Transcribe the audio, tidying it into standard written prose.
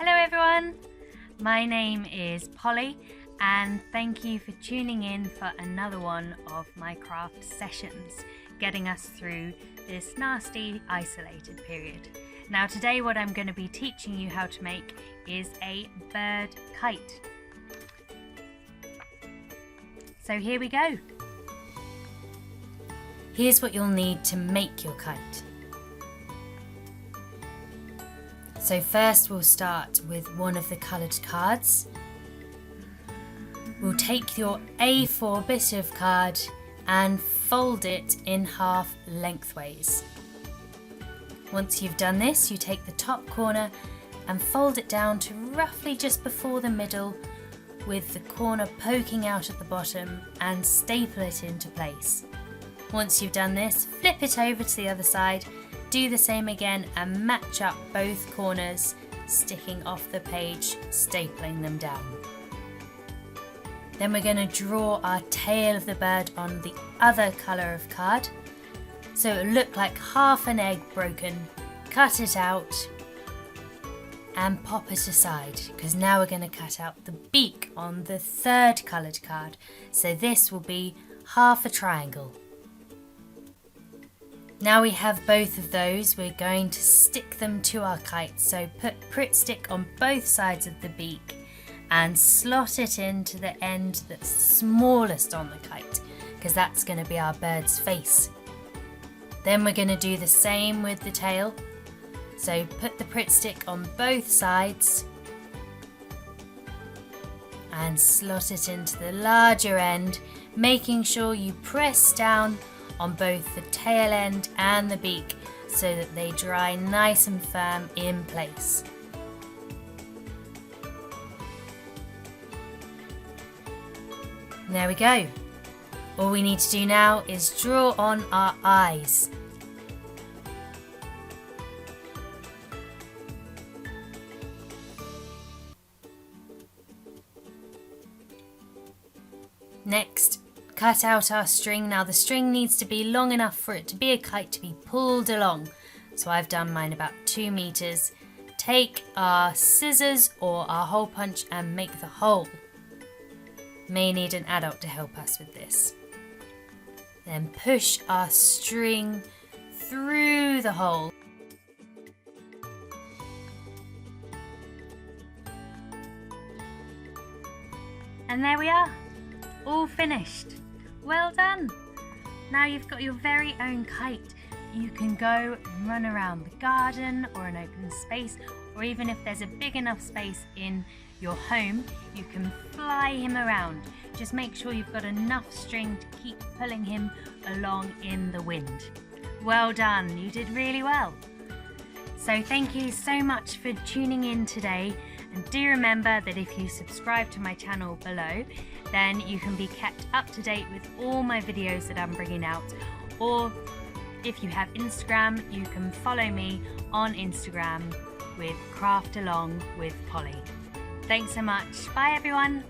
Hello everyone, my name is Polly and thank you for tuning in for another one of my craft sessions, getting us through this nasty isolated period. Now today what I'm going to be teaching you how to make is a bird kite. So here we go. Here's what you'll need to make your kite. So first we'll start with one of the coloured cards. We'll take your A4 bit of card and fold it in half lengthways. Once you've done this, you take the top corner and fold it down to roughly just before the middle, with the corner poking out at the bottom, and staple it into place. Once you've done this, flip it over to the other side, do the same again and match up both corners, sticking off the page, stapling them down. Then we're going to draw our tail of the bird on the other colour of card. So it'll look like half an egg broken. Cut it out and pop it aside, because now we're going to cut out the beak on the third coloured card. So this will be half a triangle. Now we have both of those, we're going to stick them to our kite. So put Pritt stick on both sides of the beak and slot it into the end that's smallest on the kite, because that's going to be our bird's face. Then we're going to do the same with the tail. So put the Pritt stick on both sides and slot it into the larger end, making sure you press down on both the tail end and the beak so that they dry nice and firm in place. There we go. All we need to do now is draw on our eyes. Next, cut out our string. Now the string needs to be long enough for it to be a kite to be pulled along. So I've done mine about 2 meters. Take our scissors or our hole punch and make the hole. May need an adult to help us with this. Then push our string through the hole. And there we are, all finished. Well done! Now you've got your very own kite. You can go and run around the garden or an open space, or even if there's a big enough space in your home, you can fly him around. Just make sure you've got enough string to keep pulling him along in the wind. Well done, you did really well. So thank you so much for tuning in today, and do remember that if you subscribe to my channel below, then you can be kept up to date with all my videos that I'm bringing out, or if you have Instagram, you can follow me on Instagram with Craft Along with Polly. Thanks so much. Bye everyone.